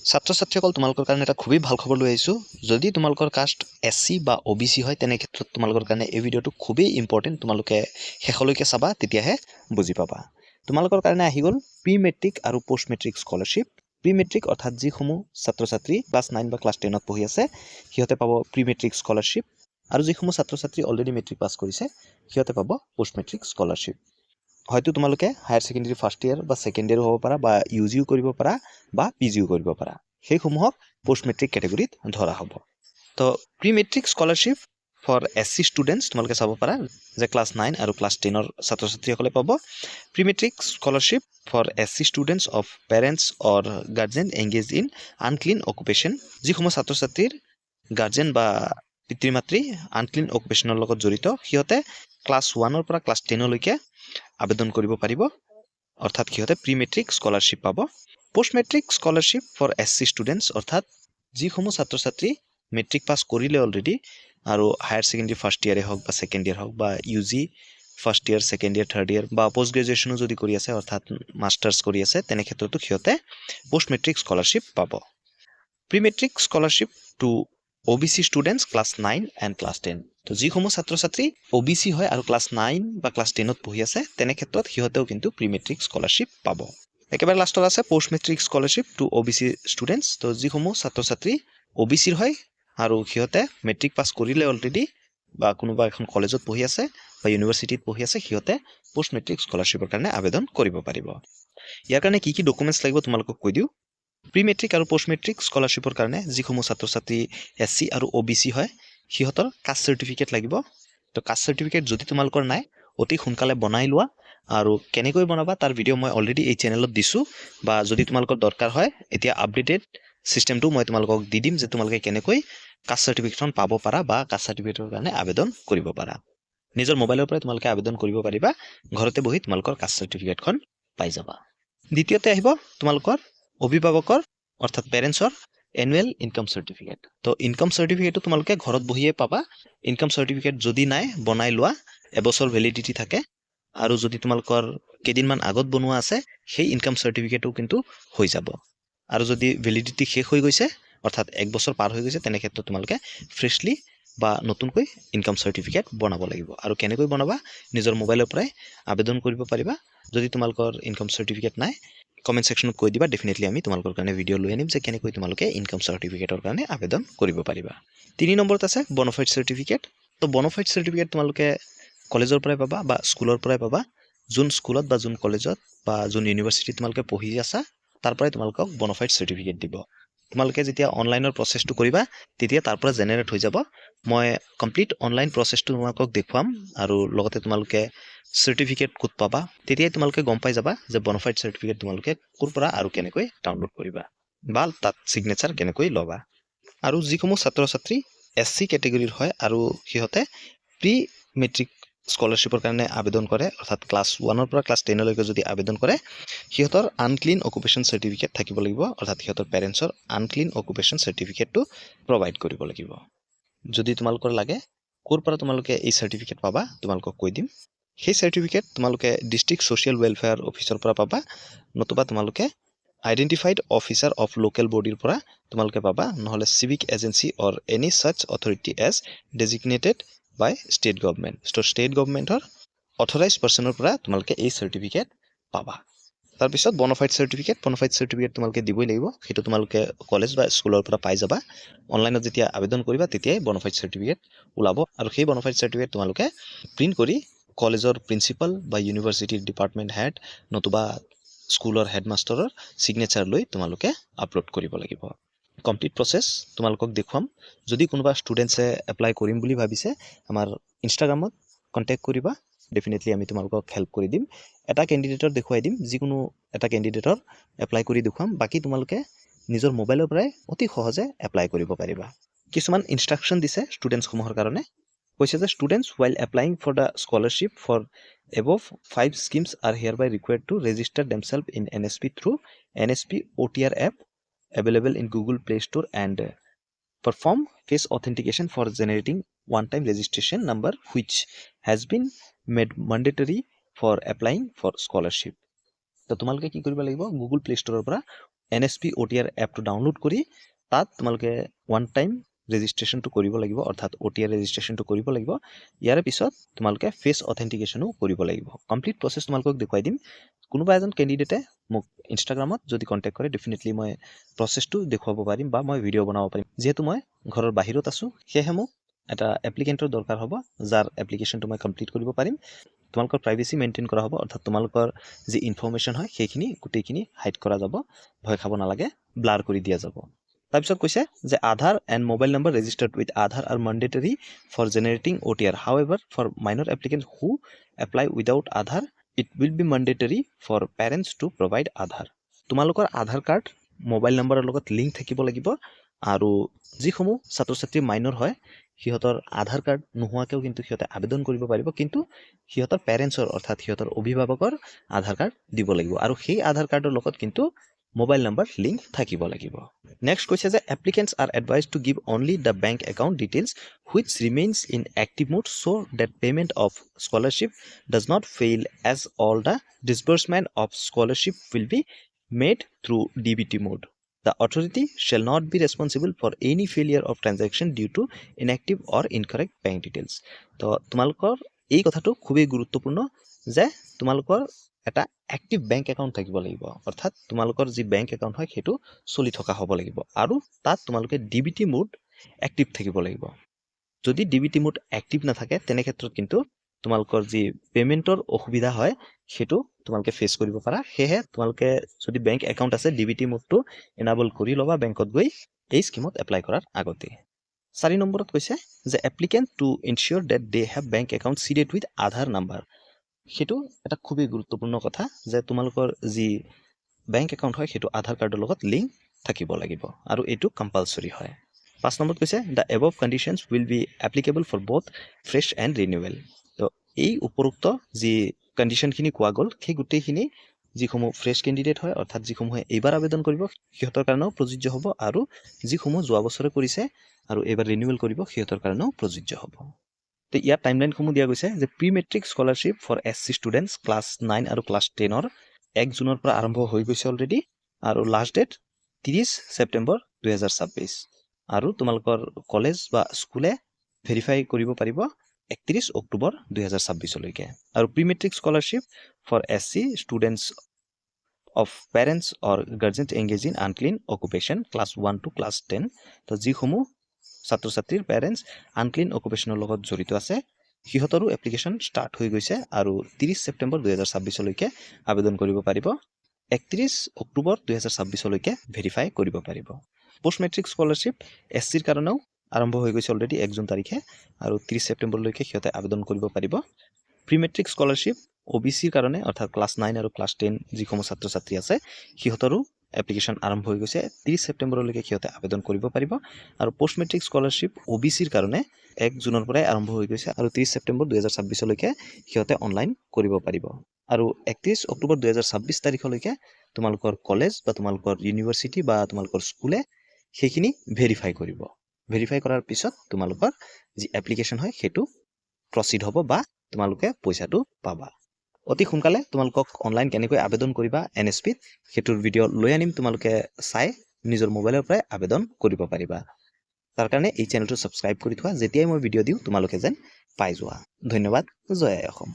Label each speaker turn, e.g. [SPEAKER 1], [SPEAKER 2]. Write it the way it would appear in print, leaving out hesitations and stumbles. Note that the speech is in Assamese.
[SPEAKER 1] ছাত্ৰ ছাত্ৰীসকল তোমালোকৰ কাৰণে এটা খুবেই ভাল খবৰ লৈ আহিছোঁ যদি তোমালোকৰ কাষ্ট SC বা OBC হয় তেনে ক্ষেত্ৰত তোমালোকৰ কাৰণে এই ভিডিঅ'টো খুবেই ইম্পৰ্টেণ্ট তোমালোকে শেষলৈকে চাবা তেতিয়াহে বুজি পাবা তোমালোকৰ কাৰণে আহি গ'ল প্ৰি মেট্ৰিক আৰু post matric scholarship pre matric অৰ্থাৎ যিসমূহ ছাত্ৰ ছাত্ৰী ক্লাছ 9 বা ক্লাছ 10ত পঢ়ি আছে সিহঁতে পাব প্ৰি মেট্ৰিক স্কলাৰশ্বিপ আৰু যিসমূহ ছাত্ৰ ছাত্ৰী অলৰেডি মেট্ৰিক পাছ কৰিছে সিহঁতে পাব পোষ্ট মেট্ৰিক স্কলাৰশ্বিপ হয়তো তোমালোকে হায়াৰ সেকেন্ডাৰী ফাৰ্ষ্ট ইয়াৰ বা সেকেন্ড ইয়াৰ হ'ব পাৰা বা ইউজিও কৰিব পাৰা বা পিজিও কৰিব পাৰা সেইসমূহক পোষ্ট মেট্ৰিক কেটেগৰীত ধৰা হ'ব তো pre matric scholarship for SC students তোমালোকে চাব পাৰা যে ক্লাছ 9 আৰু ক্লাছ 10ৰ ছাত্ৰ ছাত্ৰীসকলে পাব pre matric scholarship for SC students of parents or guardian engage in unclean occupation যিসমূহ ছাত্ৰ ছাত্ৰীৰ গাৰ্জেন বা পিতৃ মাতৃ আনক্লিন অকুপেশ্যনৰ লগত জড়িত সিহঁতে ক্লাছ 1ৰ পৰা ক্লাছ 10লৈকে আবেদন কৰিব পাৰিব অৰ্থাৎ সিহঁতে প্ৰি মেট্ৰিক স্কলাৰশ্বিপ পাব post matric scholarship for SC students অৰ্থাৎ যিসমূহ ছাত্ৰ ছাত্ৰী মেট্ৰিক পাছ কৰিলে অলৰেডি আৰু হায়াৰ সেকেন্ডাৰী ফাৰ্ষ্ট ইয়াৰে হওক বা সেকেন্ড ইয়াৰ হওক বা UG first year second year third year বা পোষ্ট গ্ৰেজুৱেশ্যনো যদি কৰি আছে অৰ্থাৎ মাষ্টাৰ্ছ কৰি আছে তেনে ক্ষেত্ৰতো সিহঁতে পোষ্ট মেট্ৰিক স্কলাৰশ্বিপ পাব pre matric scholarship to OBC students class 9 and class 10 তো যিসমূহ ছাত্ৰ ছাত্ৰী OBC হয় আৰু ক্লাছ 9 বা ক্লাছ 10ত পঢ়ি আছে তেনে ক্ষেত্ৰত সিহঁতেও কিন্তু প্ৰি মেট্ৰিক স্কলাৰশ্বিপ পাব একেবাৰে লাষ্টত আছে post matric scholarship to OBC students তো যিসমূহ ছাত্ৰ ছাত্ৰী OBCৰ হয় আৰু সিহঁতে মেট্ৰিক পাছ কৰিলে অলৰেডি বা কোনোবা এখন কলেজত পঢ়ি আছে বা ইউনিভাৰ্চিটিত পঢ়ি আছে সিহঁতে পোষ্ট মেট্ৰিক স্কলাৰশ্বিপৰ কাৰণে আবেদন কৰিব পাৰিব ইয়াৰ কাৰণে কি ডকুমেণ্টছ লাগিব তোমালোকক কৈ দিওঁ প্ৰি মেট্ৰিক আৰু পোষ্ট মেট্ৰিক স্কলাৰশ্বিপৰ কাৰণে যিসমূহ ছাত্ৰ ছাত্ৰী SC আৰু OBC হয় সিহঁতৰ কাষ্ট চাৰ্টিফিকেট লাগিব তো কাষ্ট চাৰ্টিফিকেট যদি তোমালোকৰ নাই অতি সোনকালে বনাই লোৱা আৰু কেনেকৈ বনাবা তাৰ ভিডিঅ' মই অলৰেডি এই চেনেলত দিছোঁ বা যদি তোমালোকৰ দৰকাৰ হয় এতিয়া আপডেটেড চিষ্টেমটো মই তোমালোকক দি দিম যে তোমালোকে কেনেকৈ কাষ্ট চাৰ্টিফিকেটখন পাব পাৰা বা কাষ্ট চাৰ্টিফিকেটৰ কাৰণে আবেদন কৰিব পাৰা নিজৰ মোবাইলৰ পৰাই তোমালোকে আবেদন কৰিব পাৰিবা ঘৰতে বহি তোমালোকৰ কাষ্ট চাৰ্টিফিকেটখন পাই যাবা দ্বিতীয়তে আহিব তোমালোকৰ অভিভাৱকৰ অৰ্থাৎ পেৰেণ্টছৰ এনুৱেল ইনকাম চাৰ্টিফিকেট তো ইনকাম চাৰ্টিফিকেটটো তোমালোকে ঘৰত বহিয়ে পাবা ইনকাম চাৰ্টিফিকেট যদি নাই বনাই লোৱা এবছৰ ভেলিডিটি থাকে আৰু যদি তোমালোকৰ কেইদিনমান আগত বনোৱা আছে সেই ইনকাম চাৰ্টিফিকেটো কিন্তু হৈ যাব আৰু যদি ভেলিডিটি শেষ হৈ গৈছে অৰ্থাৎ এক বছৰ পাৰ হৈ গৈছে তেনে ক্ষেত্ৰত তোমালোকে ফ্ৰেছলি বা নতুনকৈ ইনকাম চাৰ্টিফিকেট বনাব লাগিব আৰু কেনেকৈ বনাবা নিজৰ মোবাইলৰ পৰাই আবেদন কৰিব পাৰিবা যদি তোমালোকৰ ইনকাম চাৰ্টিফিকেট নাই কমেণ্ট ছেকশ্যনত কৈ দিবা ডেফিনেটলি আমি তোমালোকৰ কাৰণে ভিডিঅ' লৈ আনিম যে কেনেকৈ তোমালোকে ইনকাম চাৰ্টিফিকেটৰ কাৰণে আবেদন কৰিব পাৰিবা 3 নম্বৰত আছে বনফাইড চাৰ্টিফিকেট তো বনফাইড চাৰ্টিফিকেট তোমালোকে কলেজৰ পৰাই পাবা বা স্কুলৰ পৰাই পাবা যোন স্কুলত বা যোন কলেজত বা যোন ইউনিভাৰ্চিটিত তোমালোকে পঢ়ি আছা তাৰ পৰাই তোমালোকক বনফাইড চাৰ্টিফিকেট দিব তোমালোকে যেতিয়া অনলাইনৰ প্ৰচেছটো কৰিবা তেতিয়া তাৰ পৰা জেনেৰেট হৈ যাব মই কমপ্লিট অনলাইন প্ৰচেছটো তোমালোকক দেখুৱাম আৰু লগতে তোমালোকে চাৰ্টিফিকেট ক'ত পাবা তেতিয়াই তোমালোকে গম পাই যাবা যে বনফাইড চাৰ্টিফিকেট তোমালোকে ক'ৰ পৰা আৰু কেনেকৈ ডাউনলোড কৰিবা বা তাত সিগনেচাৰ কেনেকৈ ল'বা আৰু যিসমূহ ছাত্ৰ ছাত্ৰী SC কেটেগৰীৰ হয় আৰু সিহঁতে প্ৰি মেট্ৰিক স্কলাৰশ্বিপৰ কাৰণে আবেদন কৰে অৰ্থাৎ ক্লাছ 1ৰ পৰা ক্লাছ 10লৈকে যদি আবেদন কৰে সিহঁতৰ আনক্লিন অকুপেশ্যন চাৰ্টিফিকেট থাকিব লাগিব অৰ্থাৎ সিহঁতৰ পেৰেণ্টছৰ আনক্লিন অকুপেশ্যন চাৰ্টিফিকেটটো প্ৰভাইড কৰিব লাগিব যদি তোমালোকৰ লাগে ক'ৰ পৰা তোমালোকে এই চাৰ্টিফিকেট পাবা তোমালোকক কৈ দিম সেই চাৰ্টিফিকেট তোমালোকে ডিষ্ট্ৰিক্ট ছ'চিয়েল ৱেলফেয়াৰ অফিচৰ পৰা পাবা নতুবা তোমালোকে আইডেণ্টিফাইড অফিচাৰ অফ লোকেল বডিৰ পৰা তোমালোকে পাবা নহ'লে চিভিক এজেঞ্চি অৰ এনি চাচ অথৰিটি এজ ডেজিগনেটেড বাই ষ্টেট গভৰ্ণমেণ্ট ত' ষ্টেট গভৰ্ণমেণ্টৰ অথৰাইজ পাৰ্চনৰ পৰা তোমালোকে এই চাৰ্টিফিকেট পাবা তাৰপিছত বনফাইড চাৰ্টিফিকেট তোমালোকে দিবই লাগিব সেইটো তোমালোকে কলেজ বা স্কুলৰ পৰা পাই যাবা অনলাইনত যেতিয়া আবেদন কৰিবা তেতিয়াই বনফাইড চাৰ্টিফিকেট ওলাব আৰু সেই বনফাইড চাৰ্টিফিকেট তোমালোকে প্ৰিণ্ট কৰি কলেজৰ প্ৰিন্সিপাল বা ইউনিভাৰ্চিটিৰ ডিপাৰ্টমেণ্ট হেড নতুবা স্কুলৰ হেডমাষ্টাৰৰ সিগনেচাৰ লৈ তোমালোকে আপলোড কৰিব লাগিব কমপ্লিট প্ৰচেছ তোমালোকক দেখুৱাম যদি কোনোবা ষ্টুডেণ্টছে এপ্লাই কৰিম বুলি ভাবিছে আমাৰ ইনষ্টাগ্ৰামত কণ্টেক্ট কৰিবা ডেফিনেটলি আমি তোমালোকক হেল্প কৰি দিম এটা কেণ্ডিডেটৰ দেখুৱাই দিম যিকোনো এটা কেণ্ডিডেটৰ এপ্লাই কৰি দেখুৱাম বাকী তোমালোকে নিজৰ মোবাইলৰ পৰাই অতি সহজে এপ্লাই কৰিব পাৰিবা কিছুমান ইনষ্ট্ৰাকশ্যন দিছে ষ্টুডেণ্টছসমূহৰ কাৰণে কৈছে যে students while applying for the scholarship for above 5 schemes are hereby required to register themselves in NSP through NSP OTR app available in Google Play Store and perform face authentication for generating one-time registration number which has been made mandatory for applying for scholarship তো তোমালোকে কি কৰিব লাগিব Google Play Store পৰা NSP OTR এপটো ডাউনলোড কৰি তাত তোমালোকে ওৱান টাইম ৰেজিষ্ট্ৰেশ্যনটো কৰিব লাগিব, অৰ্থাৎ OTR ৰেজিষ্ট্ৰেশ্যনটো কৰিব লাগিব। ইয়াৰ পিছত তোমালোকে ফেচ অথেণ্টিকেশ্যনো কৰিব লাগিব। কমপ্লিট প্ৰচেছ তোমালোকক দেখুৱাই দিম। কোনোবা এজন কেণ্ডিডেটে মোক ইনষ্টাগ্ৰামত যদি কণ্টেক্ট কৰে ডেফিনেটলি মই প্ৰচেছটো দেখুৱাব পাৰিম বা মই ভিডিঅ' বনাব পাৰিম। যিহেতু মই ঘৰৰ বাহিৰত আছোঁ, সেয়েহে মোক এটা এপ্লিকেণ্টৰ দৰকাৰ হ'ব, যাৰ এপ্লিকেশ্যনটো মই কমপ্লিট কৰিব পাৰিম। তোমালোকৰ প্ৰাইভেচি মেইনটেইন কৰা হ'ব, অৰ্থাৎ তোমালোকৰ যি ইনফৰমেশ্যন হয় সেইখিনি গোটেইখিনি হাইড কৰা যাব। ভয় খাব নালাগে, ব্লাৰ কৰি দিয়া যাব। তাৰপিছত কৈছে যে Aadhaar and mobile number registered with Aadhaar are mandatory for generating OTR। However for minor applicant who apply without Aadhaar it will be mandatory for parents to provide Aadhaar. তোমালোকৰ আধাৰ কাৰ্ড মোবাইল নম্বৰৰ লগত লিংক থাকিব লাগিব, আৰু যিসমূহ ছাত্ৰ ছাত্ৰী মাইনৰ হয় সিহঁতৰ আধাৰ কাৰ্ড নোহোৱাকৈও কিন্তু সিহঁতে আবেদন কৰিব পাৰিব, কিন্তু সিহঁতৰ পেৰেণ্টছৰ অৰ্থাৎ সিহঁতৰ অভিভাৱকৰ আধাৰ কাৰ্ড দিব লাগিব, আৰু সেই আধাৰ কাৰ্ডৰ লগত কিন্তু মোবাইল নম্বৰ লিংক থাকিব লাগিব। নেক্সট কৈছে যে applicants are advised to give only the bank account details which remains in active mode so' that payment of scholarship does not fail as all the disbursement of scholarship will be made through DBT mode. The authority shall not be responsible for any failure of transaction due to inactive or incorrect bank details. তো তোমালোকৰ এই কথাটো খুবেই গুৰুত্বপূৰ্ণ যে তোমালোকৰ এটা এক্টিভ বেংক একাউণ্ট থাকিব লাগিব, অৰ্থাৎ তোমালোকৰ যি বেংক একাউণ্ট হয় সেইটো চলি থকা হ'ব লাগিব, আৰু তাত তোমালোকে DBT মোড এক্টিভ থাকিব লাগিব। যদি DBT মোড এক্টিভ নাথাকে তেনে ক্ষেত্ৰত কিন্তু তোমালোকৰ যি পে'মেণ্টৰ অসুবিধা হয় সেইটো তোমালোকে ফেচ কৰিব পাৰা। সেয়েহে তোমালোকে যদি বেংক একাউণ্ট আছে DBT মোডটো এনাবল কৰি ল'বা বেংকত গৈ এই স্কিমত এপ্লাই কৰাৰ আগতে। 4 নম্বৰত কৈছে যে applicant to ensure that they have bank account seeded with Aadhaar number. সেইটো এটা খুবেই গুৰুত্বপূৰ্ণ কথা যে তোমালোকৰ যি বেংক একাউণ্ট হয় সেইটো আধাৰ কাৰ্ডৰ লগত লিংক থাকিব লাগিব, আৰু এইটো কম্পালচৰি হয়। 5 নম্বৰত কৈছে the above conditions will be applicable for both fresh and renewal. তো এই উপৰোক্ত যি কণ্ডিশ্যনখিনি কোৱা গ'ল সেই গোটেইখিনি যিসমূহ ফ্ৰেছ কেণ্ডিডেট হয়, অৰ্থাৎ যিসমূহে এইবাৰ আবেদন কৰিব সিহঁতৰ কাৰণেও প্ৰযোজ্য হ'ব, আৰু যিসমূহ যোৱা বছৰে কৰিছে আৰু এইবাৰ ৰিনিউৱেল কৰিব সিহঁতৰ কাৰণেও প্ৰযোজ্য হ'ব। তো ইয়াৰ টাইমলাইনসমূহ দিয়া গৈছে যে pre matric scholarship for SC students class 9 আৰু ক্লাছ 10ৰ 1 জুনৰ পৰা আৰম্ভ হৈ গৈছে অলৰেডি, আৰু লাষ্ট ডেট 30 ছেপ্টেম্বৰ 2026, আৰু তোমালোকৰ কলেজ বা স্কুলে ভেৰিফাই কৰিব পাৰিব 31 অক্টোবৰ 2026লৈকে। আৰু pre matric scholarship for SC students of parents or guardians engaged in unclean occupation class 1 to class 10। তো যিসমূহ ছাত্ৰ ছাত্ৰীৰ পেৰেণ্টছ আনক্লিন অকুপেশ্যনৰ লগত জড়িত আছে সিহঁতৰো এপ্লিকেশ্যন ষ্টাৰ্ট হৈ গৈছে, আৰু 30 ছেপ্টেম্বৰ 2026লৈকে আবেদন কৰিব পাৰিব। 31 অক্টোবৰ 2026লৈকে ভেৰিফাই কৰিব পাৰিব। পোষ্ট মেট্ৰিক স্কলাৰশ্বিপ SCৰ কাৰণেও আৰম্ভ হৈ গৈছে অলৰেডি 1 জুন তাৰিখে, আৰু 30 ছেপ্টেম্বৰলৈকে সিহঁতে আবেদন কৰিব পাৰিব। প্ৰি মেট্ৰিক স্কলাৰশ্বিপ OBCৰ কাৰণে অৰ্থাৎ ক্লাছ 9 আৰু ক্লাছ 10 যিসমূহ ছাত্ৰ ছাত্ৰী আছে সিহঁতৰো এপ্লিকেশ্যন আৰম্ভ হৈ গৈছে, 30 ছেপ্টেম্বৰলৈকে সিহঁতে আবেদন কৰিব পাৰিব। আৰু পোষ্ট মেট্ৰিক স্কলাৰশ্বিপ OBCৰ কাৰণে 1 জুনৰ পৰাই আৰম্ভ হৈ গৈছে, আৰু 30 ছেপ্টেম্বৰ 2026লৈকে সিহঁতে অনলাইন কৰিব পাৰিব। আৰু 31 অক্টোবৰ 2026 তাৰিখলৈকে তোমালোকৰ কলেজ বা তোমালোকৰ ইউনিভাৰ্চিটি বা তোমালোকৰ স্কুলে সেইখিনি ভেৰিফাই কৰিব। ভেৰিফাই কৰাৰ পিছত তোমালোকৰ যি এপ্লিকেশ্যন হয় সেইটো প্ৰচিড হ'ব বা তোমালোকে পইচাটো পাবা। অতি সোনকালে তোমালোকক অনলাইন কেনেকৈ আবেদন কৰিবা NSPত সেইটোৰ ভিডিঅ' লৈ আনিম, তোমালোকে চাই নিজৰ মোবাইলৰ পৰাই আবেদন কৰিব পাৰিবা। তাৰ কাৰণে এই চেনেলটো ছাবস্ক্ৰাইব কৰি থোৱা, যেতিয়াই মই ভিডিঅ' দিওঁ তোমালোকে যেন পাই যোৱা। ধন্যবাদ। জয় আই অসম।